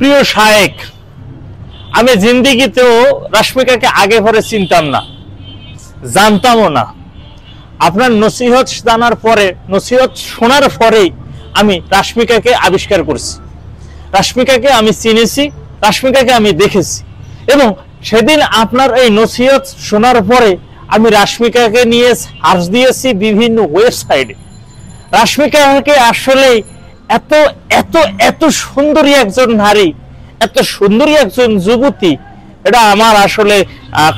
প্রিয় শায়েক, আমি জিন্দিগিতেও রাশমিকাকে আগে পরে চিনতাম না, জানতামও না। আপনার নসিহত জানার পরে, নসিহত শোনার পরেই আমি রাশমিকাকে আবিষ্কার করছি, রাশমিকাকে আমি চিনেছি, রাশমিকাকে আমি দেখেছি। এবং সেদিন আপনার এই নসিহত শোনার পরে আমি রাশমিকাকে নিয়ে সার্চ দিয়েছি বিভিন্ন ওয়েবসাইটে। রাশমিকাকে আসলে এত এত এত সুন্দরী একজন নারী, এত সুন্দরী একজন যুবতী, এটা আমার আসলে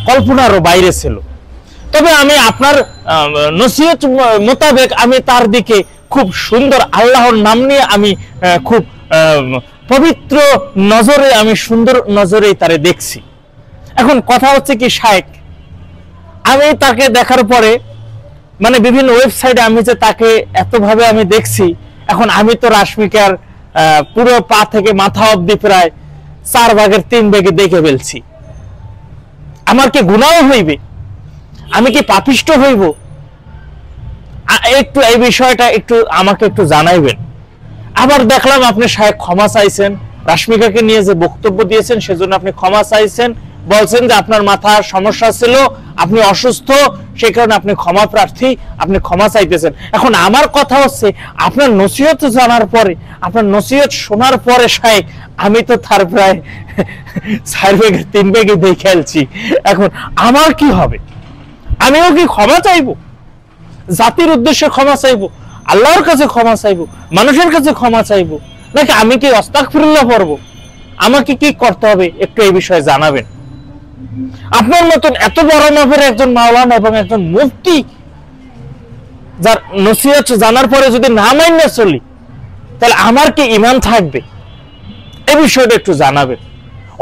কল্পনারও বাইরে ছিল। তবে আমি আপনার নসিহত মোতাবেক আমি তার দিকে খুব সুন্দর আল্লাহর নাম নিয়ে আমি খুব পবিত্র নজরে, আমি সুন্দর নজরেই তারে দেখছি। এখন কথা হচ্ছে কি শায়েক, আমি তাকে দেখার পরে মানে বিভিন্ন ওয়েবসাইটে আমি যে তাকে এতভাবে আমি দেখছি, এখন আমি তো রাশমিকার পুরো পা থেকে মাথা অবধি প্রায় 4 ভাগের 3 ভাগে দেখে ফেলছি। আমার কি গুনাহ হইবে? আমি কি পাপিষ্ট হইব? একটু এই বিষয়টা একটু আমাকে একটু জানাইবেন। আবার দেখলাম আপনি শায়েক ক্ষমা চাইছেন, রাশমিকাকে নিয়ে যে বক্তব্য দিয়েছেন সেজন্য আপনি ক্ষমা চাইছেন, বলছেন যে আপনার মাথার সমস্যা ছিল, আপনি অসুস্থ, সেই কারণে আপনি ক্ষমা প্রার্থী, আপনি ক্ষমা চাইতেছেন। এখন আমার কথা হচ্ছে, আপনার নসিহত জানার পরে, আপনার নসিহত শোনার পরে শায়েক, আমি তো তার প্রায় 4 ভাগে 3 ভাগে দেখে খেলছি। এখন আমার কি হবে? আমিও কি ক্ষমা চাইবো? জাতির উদ্দেশ্যে ক্ষমা চাইবো, আল্লাহর কাছে ক্ষমা চাইবো, মানুষের কাছে ক্ষমা চাইবো, নাকি আমি কি আস্তাগফিরুল্লাহ পড়বো? আমাকে কি করতে হবে একটু এই বিষয়ে জানাবেন। আপনার মতন এত বড় মাপের একজন মাওলানা এবং একজন মুফতি, যার নসিহত জানার পরে যদি না মাইনে চলি, তাহলে আমার কি ঈমান থাকবে? এই বিষয়টা একটু জানাবেন।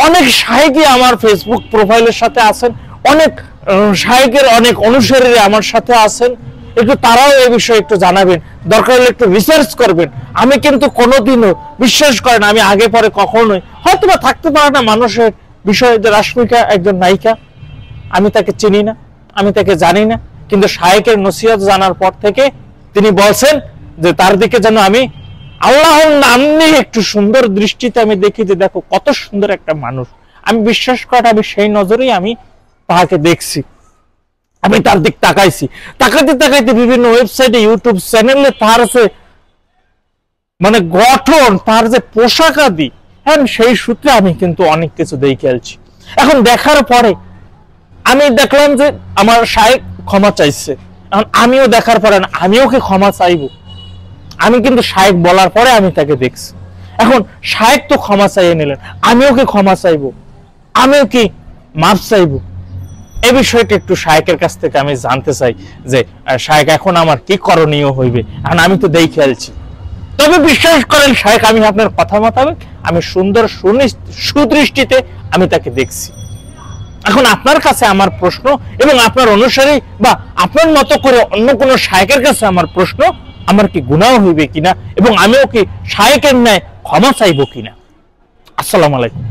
অনেক শায়েকই আমার ফেসবুক প্রোফাইলের সাথে আছেন, অনেক শায়েকের অনেক অনুসারীরা আমার সাথে আছেন, একটু তারাও এই বিষয়ে একটু জানাবেন, দরকার হলে একটু রিসার্চ করবেন। আমি কিন্তু কোনোদিনও বিশ্বাস করেন, আমি আগে পরে কখনোই, হয়তো বা থাকতে পারে না মানুষের বিষয়ে, যে রাশমিকা একজন নায়িকা, আমি তাকে চিনি না, আমি তাকে জানি না, কিন্তু শায়েকের নসিহত জানার পর থেকে তিনি বলছেন যে তার দিকে যেন আমি আল্লাহর নাম নিয়ে একটু সুন্দর দৃষ্টিতে আমি দেখি, যে দেখো কত সুন্দর একটা মানুষ। আমি বিশ্বাস করেন, আমি সেই নজরেই আমি তাকে দেখছি, আমি তার দিক তাকাইছি, তাকাইতে তাকাইতে বিভিন্ন ওয়েবসাইটে, ইউটিউব চ্যানেলে তার যে মানে গঠন, তার যে পোশাক আদি, হ্যাঁ, সেই সূত্রে আমি কিন্তু অনেক কিছু দেখে আলছি। এখন দেখার পরে আমি দেখলাম যে আমার শায়েক ক্ষমা চাইছে, এখন আমিও দেখার পরে আমিও কি ক্ষমা চাইবো? আমি কিন্তু শায়েক বলার পরে আমি তাকে দেখছি। এখন শায়েক তো ক্ষমা চাইয়ে নিলেন, আমিও কি ক্ষমা চাইবো? আমিও কি মাফ চাইবো? এই বিষয়টা একটু শায়েকের কাছ থেকে আমি জানতে চাই, যে শায়েক এখন আমার কি করণীয় হইবে? এখন আমি তো দেখে আলছি। তবে বিশ্বাস করেন শায়েক, আমি আপনার কথা মোতাবেক আমি সুন্দর সুদৃষ্টিতে আমি তাকে দেখছি। এখন আপনার কাছে আমার প্রশ্ন, এবং আপনার অনুসারী বা আপনার মতো করে অন্য কোনো শায়েকের কাছে আমার প্রশ্ন, আমার কি গুনাহ হইবে কিনা, এবং আমিও কি শায়েকের ন্যায় ক্ষমা চাইবো কিনা? আসসালামু আলাইকুম।